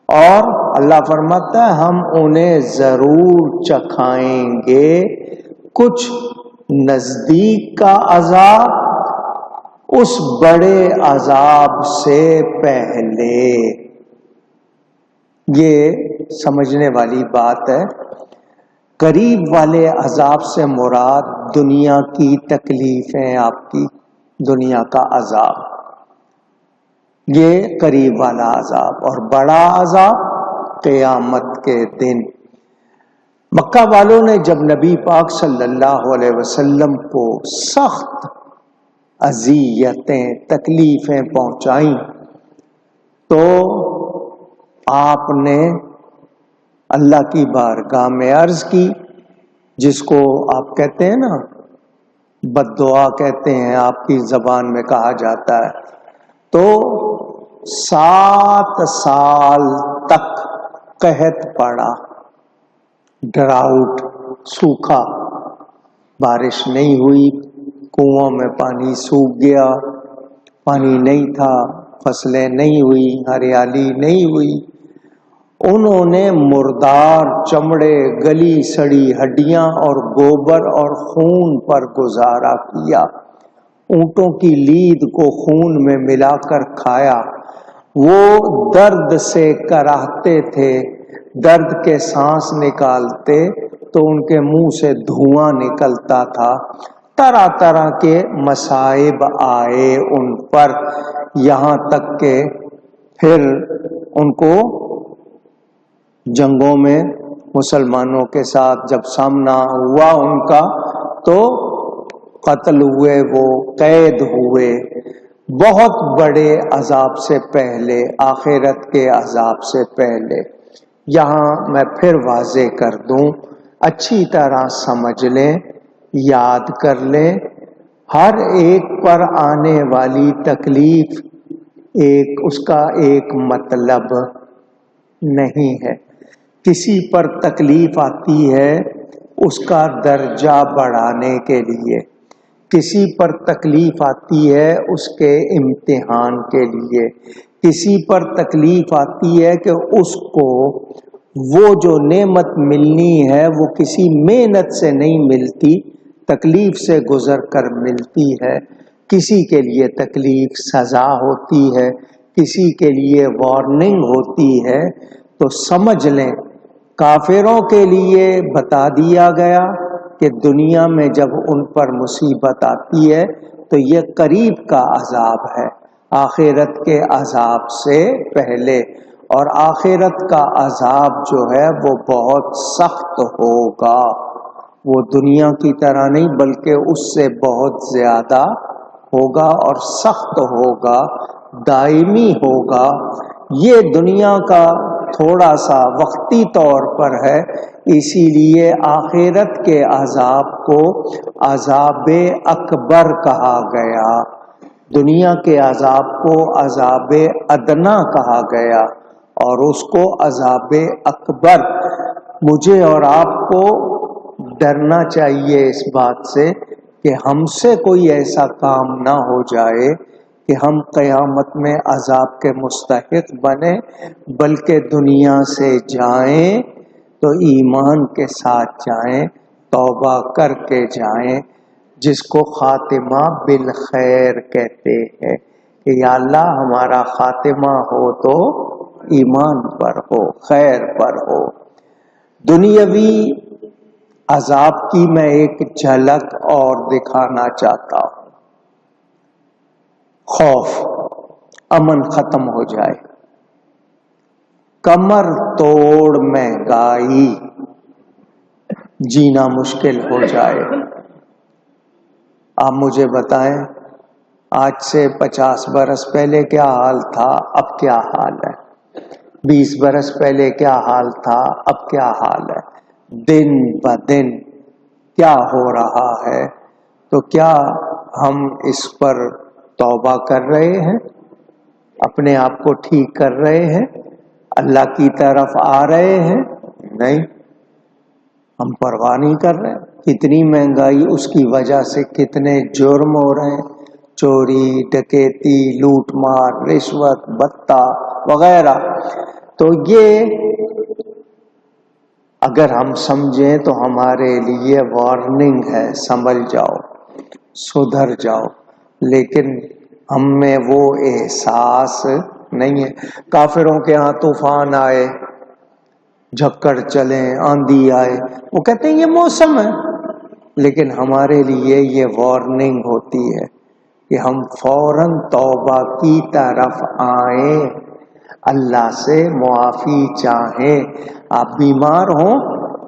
اور اللہ فرماتا ہے ہم انہیں ضرور چکھائیں گے کچھ نزدیک کا عذاب اس بڑے عذاب سے پہلے۔ یہ سمجھنے والی بات ہے۔ قریب والے عذاب سے مراد دنیا کی تکلیفیں، آپ کی دنیا کا عذاب، یہ قریب والا عذاب، اور بڑا عذاب قیامت کے دن۔ مکہ والوں نے جب نبی پاک صلی اللہ علیہ وسلم کو سخت اذیتیں، تکلیفیں پہنچائیں تو آپ نے اللہ کی بارگاہ میں عرض کی، جس کو آپ کہتے ہیں نا بد دعا کہتے ہیں، آپ کی زبان میں کہا جاتا ہے۔ تو 7 سال تک قحط پڑا، ڈراؤٹ، سوکھا، بارش نہیں ہوئی، کنووں میں پانی سوکھ گیا، پانی نہیں تھا، فصلیں نہیں ہوئی، ہریالی نہیں ہوئی۔ انہوں نے مردار چمڑے، گلی سڑی ہڈیاں اور گوبر اور خون پر گزارا کیا، اونٹوں کی لید کو خون میں ملا کر کھایا۔ وہ درد سے کراہتے تھے، درد کے سانس نکالتے تو ان کے منہ سے دھواں نکلتا تھا۔ طرح طرح کے مصائب آئے ان پر، یہاں تک کہ پھر ان کو جنگوں میں مسلمانوں کے ساتھ جب سامنا ہوا ان کا تو قتل ہوئے، وہ قید ہوئے۔ بہت بڑے عذاب سے پہلے، آخرت کے عذاب سے پہلے۔ یہاں میں پھر واضح کر دوں، اچھی طرح سمجھ لیں، یاد کر لیں، ہر ایک پر آنے والی تکلیف اس کا ایک مطلب نہیں ہے۔ کسی پر تکلیف آتی ہے اس کا درجہ بڑھانے کے لیے، کسی پر تکلیف آتی ہے اس کے امتحان کے لیے، کسی پر تکلیف آتی ہے کہ اس کو وہ جو نعمت ملنی ہے وہ کسی محنت سے نہیں ملتی، تکلیف سے گزر کر ملتی ہے۔ کسی کے لیے تکلیف سزا ہوتی ہے، کسی کے لیے وارننگ ہوتی ہے۔ تو سمجھ لیں، کافروں کے لیے بتا دیا گیا کہ دنیا میں جب ان پر مصیبت آتی ہے تو یہ قریب کا عذاب ہے، آخرت کے عذاب سے پہلے، اور آخرت کا عذاب جو ہے وہ بہت سخت ہوگا۔ وہ دنیا کی طرح نہیں بلکہ اس سے بہت زیادہ ہوگا اور سخت ہوگا، دائمی ہوگا۔ یہ دنیا کا تھوڑا سا وقتی طور پر ہے، اسی لیے آخرت کے عذاب کو عذاب اکبر کہا گیا، دنیا کے عذاب کو عذاب ادنا کہا گیا، اور اس کو عذاب اکبر۔ مجھے اور آپ کو ڈرنا چاہیے اس بات سے کہ ہم سے کوئی ایسا کام نہ ہو جائے کہ ہم قیامت میں عذاب کے مستحق بنیں، بلکہ دنیا سے جائیں تو ایمان کے ساتھ جائیں، توبہ کر کے جائیں، جس کو خاتمہ بالخیر کہتے ہیں کہ یا اللہ ہمارا خاتمہ ہو تو ایمان پر ہو، خیر پر ہو۔ دنیاوی عذاب کی میں ایک جھلک اور دکھانا چاہتا ہوں۔ خوف، امن ختم ہو جائے، کمر توڑ مہنگائی، جینا مشکل ہو جائے۔ آپ مجھے بتائیں، آج سے 50 برس پہلے کیا حال تھا، اب کیا حال ہے؟ 20 برس پہلے کیا حال تھا، اب کیا حال ہے؟ دن بدن کیا ہو رہا ہے؟ تو کیا ہم اس پر توبہ کر رہے ہیں؟ اپنے آپ کو ٹھیک کر رہے ہیں؟ اللہ کی طرف آ رہے ہیں؟ نہیں، ہم پرواہ نہیں کر رہے۔ کتنی مہنگائی، اس کی وجہ سے کتنے جرم ہو رہے ہیں، چوری، ڈکیتی، لوٹ مار، رشوت، بھتہ وغیرہ۔ تو یہ اگر ہم سمجھیں تو ہمارے لیے وارننگ ہے، سنبھل جاؤ، سدھر جاؤ، لیکن ہم میں وہ احساس نہیں ہے۔ کافروں کے ہاں طوفان آئے، جھکڑ چلیں، آندھی آئے، وہ کہتے ہیں یہ موسم ہے، لیکن ہمارے لیے یہ وارننگ ہوتی ہے کہ ہم فوراً توبہ کی طرف آئیں، اللہ سے معافی چاہیں۔ آپ بیمار ہوں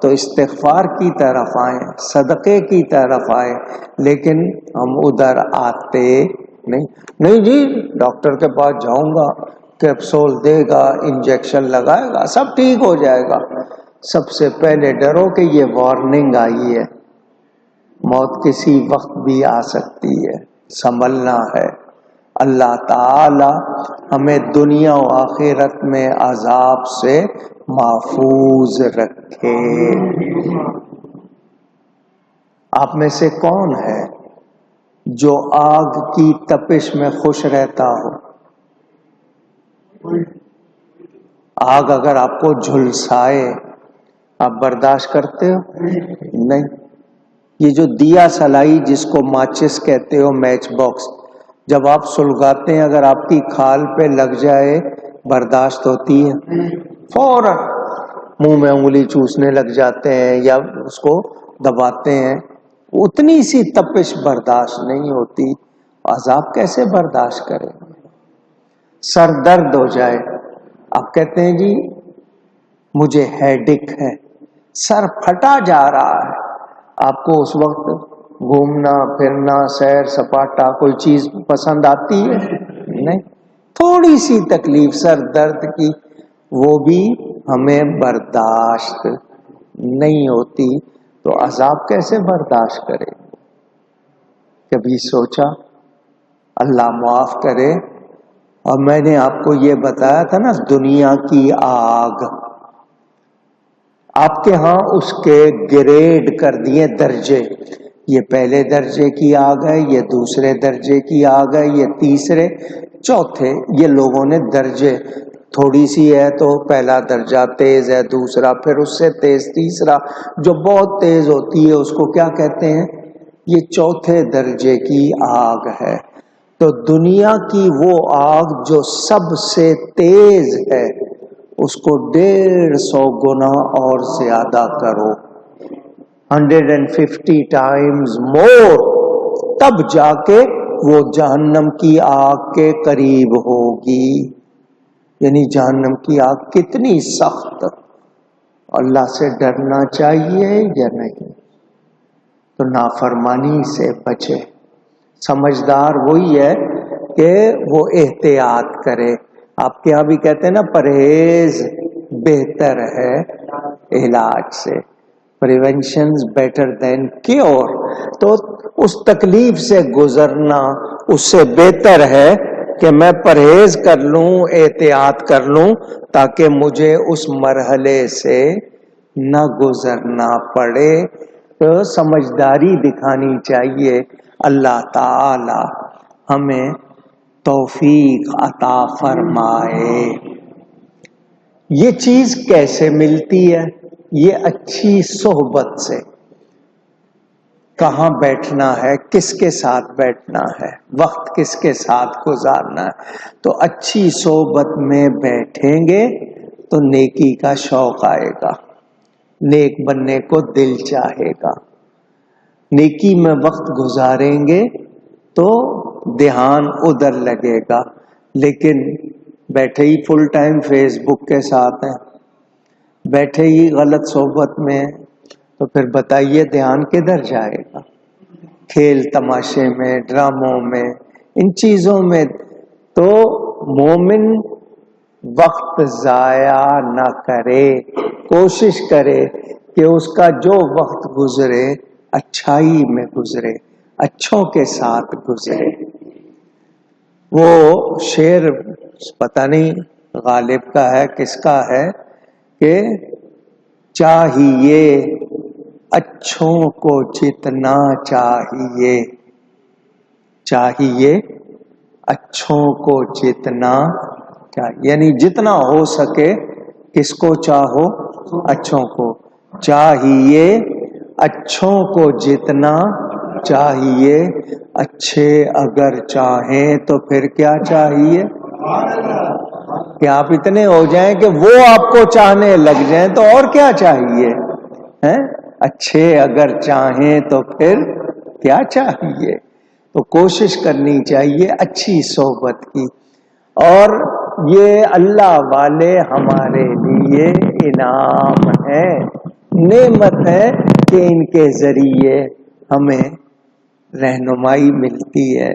تو استغفار کی طرف آئیں، صدقے کی طرف آئیں، لیکن ہم ادھر آتے نہیں جی ڈاکٹر کے پاس جاؤں گا، کیپسول دے گا، انجیکشن لگائے گا، سب ٹھیک ہو جائے گا۔ سب سے پہلے ڈرو کہ یہ وارننگ آئی ہے، موت کسی وقت بھی آ سکتی ہے، سنبھلنا ہے۔ اللہ تعالی ہمیں دنیا و آخرت میں عذاب سے محفوظ رکھے۔ آپ میں سے کون ہے جو آگ کی تپش میں خوش رہتا ہو؟ آگ اگر آپ کو جھلسائے آپ برداشت کرتے ہو؟ نہیں۔ یہ جو دیا سلائی جس کو ماچس کہتے ہو، میچ باکس، جب آپ سلگاتے ہیں اگر آپ کی کھال پہ لگ جائے برداشت ہوتی ہے؟ فوراً منہ میں انگلی چوسنے لگ جاتے ہیں یا اس کو دباتے ہیں۔ اتنی سی تپش برداشت نہیں ہوتی، عذاب کیسے برداشت کریں؟ سر درد ہو جائے، آپ کہتے ہیں جی مجھے ہیڈک ہے، سر پھٹا جا رہا ہے، آپ کو اس وقت گھومنا پھرنا سیر سپاٹا کوئی چیز پسند آتی ہے؟ نہیں۔ تھوڑی سی تکلیف سر درد کی وہ بھی ہمیں برداشت نہیں ہوتی، تو عذاب کیسے برداشت کرے؟ کبھی سوچا؟ اللہ معاف کرے۔ اور میں نے آپ کو یہ بتایا تھا نا دنیا کی آگ، آپ کے ہاں اس کے گریڈ کر دیے درجے، یہ پہلے درجے کی آگ ہے، یہ دوسرے درجے کی آگ ہے، یہ تیسرے چوتھے، یہ لوگوں نے درجے، تھوڑی سی ہے تو پہلا درجہ تیز ہے، دوسرا پھر اس سے تیز تیسرا، جو بہت تیز ہوتی ہے اس کو کیا کہتے ہیں؟ یہ چوتھے درجے کی آگ ہے۔ تو دنیا کی وہ آگ جو سب سے تیز ہے اس کو 150 گنا اور زیادہ کرو، 150 ٹائمز مور، تب جا کے وہ جہنم کی آگ کے قریب ہوگی۔ یعنی جہنم کی آگ کتنی سخت، اللہ سے ڈرنا چاہیے یا نہیں؟ تو نافرمانی سے بچے۔ سمجھدار وہی ہے کہ وہ احتیاط کرے۔ آپ کے یہاں بھی کہتے ہیں نا پرہیز بہتر ہے علاج سے، پریونشن بیٹر دین کیور۔ تو اس تکلیف سے گزرنا اس سے بہتر ہے کہ میں پرہیز کر لوں، احتیاط کر لوں، تاکہ مجھے اس مرحلے سے نہ گزرنا پڑے۔ تو سمجھداری دکھانی چاہیے۔ اللہ تعالی ہمیں توفیق عطا فرمائے۔ یہ چیز کیسے ملتی ہے؟ یہ اچھی صحبت سے۔ کہاں بیٹھنا ہے، کس کے ساتھ بیٹھنا ہے، وقت کس کے ساتھ گزارنا ہے۔ تو اچھی صحبت میں بیٹھیں گے تو نیکی کا شوق آئے گا، نیک بننے کو دل چاہے گا۔ نیکی میں وقت گزاریں گے تو دھیان ادھر لگے گا، لیکن بیٹھے ہی فل ٹائم فیس بک کے ساتھ ہیں، بیٹھے ہی غلط صحبت میں، تو پھر بتائیے دھیان کدھر جائے گا؟ کھیل تماشے میں، ڈراموں میں، ان چیزوں میں۔ تو مومن وقت ضائع نہ کرے، کوشش کرے کہ اس کا جو وقت گزرے اچھائی میں گزرے، اچھوں کے ساتھ گزرے۔ وہ شعر پتہ نہیں غالب کا ہے کس کا ہے کہ چاہیے اچھوں کو جتنا چاہیے، چاہیے اچھوں کو جتنا چاہیے، یعنی جتنا ہو سکے کس کو چاہو؟ اچھوں کو چاہیے، اچھوں کو جتنا چاہیے، اچھے اگر چاہیں تو پھر کیا چاہیے؟ کہ آپ اتنے ہو جائیں کہ وہ آپ کو چاہنے لگ جائیں تو اور کیا چاہیے؟ اچھے اگر چاہیں تو پھر کیا چاہیے؟ تو کوشش کرنی چاہیے اچھی صحبت کی، اور یہ اللہ والے ہمارے لیے انعام ہے، نعمت ہے کہ ان کے ذریعے ہمیں رہنمائی ملتی ہے،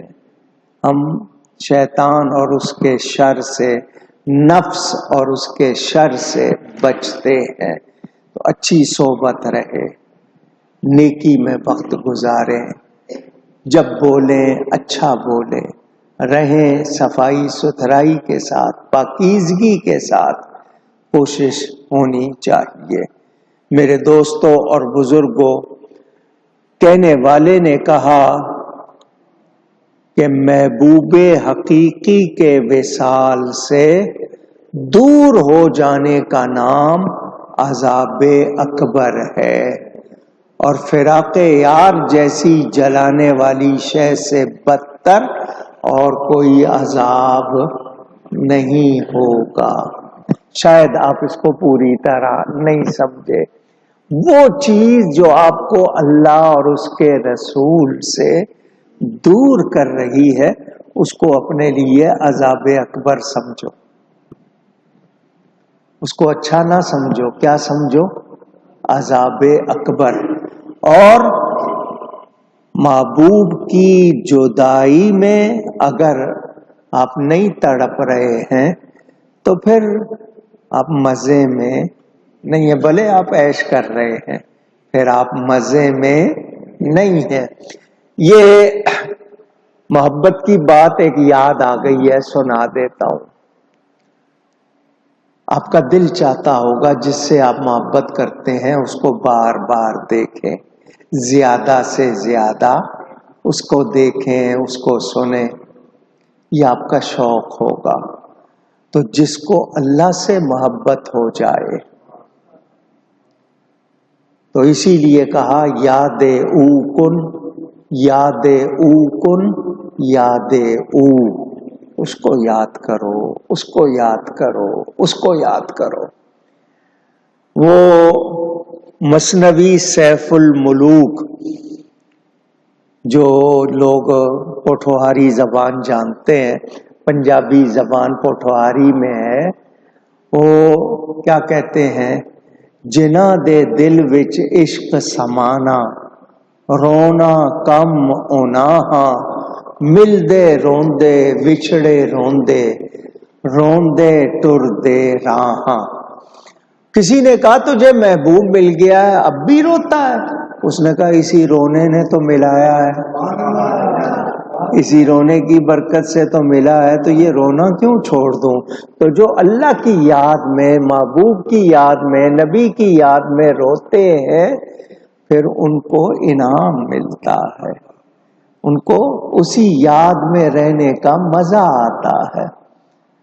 ہم شیطان اور اس کے شر سے، نفس اور اس کے شر سے بچتے ہیں۔ تو اچھی صحبت رہے، نیکی میں وقت گزاریں، جب بولیں اچھا بولیں، رہیں صفائی ستھرائی کے ساتھ، پاکیزگی کے ساتھ، کوشش ہونی چاہیے۔ میرے دوستوں اور بزرگوں، کہنے والے نے کہا کہ محبوب حقیقی کے وصال سے دور ہو جانے کا نام عذاب اکبر ہے، اور فراق یار جیسی جلانے والی شے سے بدتر اور کوئی عذاب نہیں ہوگا۔ شاید آپ اس کو پوری طرح نہیں سمجھے۔ وہ چیز جو آپ کو اللہ اور اس کے رسول سے دور کر رہی ہے، اس کو اپنے لیے عذاب اکبر سمجھو، اس کو اچھا نہ سمجھو۔ کیا سمجھو؟ عذاب اکبر۔ اور محبوب کی جدائی میں اگر آپ نہیں تڑپ رہے ہیں تو پھر آپ مزے میں نہیں ہیں، بھلے آپ عیش کر رہے ہیں، پھر آپ مزے میں نہیں ہیں۔ یہ محبت کی بات ایک یاد آ گئی ہے، سنا دیتا ہوں۔ آپ کا دل چاہتا ہوگا جس سے آپ محبت کرتے ہیں اس کو بار بار دیکھیں، زیادہ سے زیادہ اس کو دیکھیں، اس کو سنیں، یہ آپ کا شوق ہوگا۔ تو جس کو اللہ سے محبت ہو جائے، تو اسی لیے کہا یاد او کن، یاد او کن، یاد او، اس کو یاد کرو، اس کو یاد کرو، اس کو یاد کرو۔ وہ مثنوی سیف الملوک، جو لوگ پوٹھوہاری زبان جانتے ہیں، پنجابی زبان پوٹھوہاری میں ہے، وہ کیا کہتے ہیں؟ جنہ دے دل وچ عشق سمانا، رونا کم اوناہاں، ملدے روندے وچھڑے روندے، روندے ٹردے راہاں۔ کسی نے کہا تجھے محبوب مل گیا ہے اب بھی روتا ہے؟ اس نے کہا اسی رونے نے تو ملایا ہے، اسی رونے کی برکت سے تو ملا ہے، تو یہ رونا کیوں چھوڑ دوں؟ تو جو اللہ کی یاد میں، محبوب کی یاد میں، نبی کی یاد میں روتے ہیں، پھر ان کو انعام ملتا ہے، ان کو اسی یاد میں رہنے کا مزہ آتا ہے۔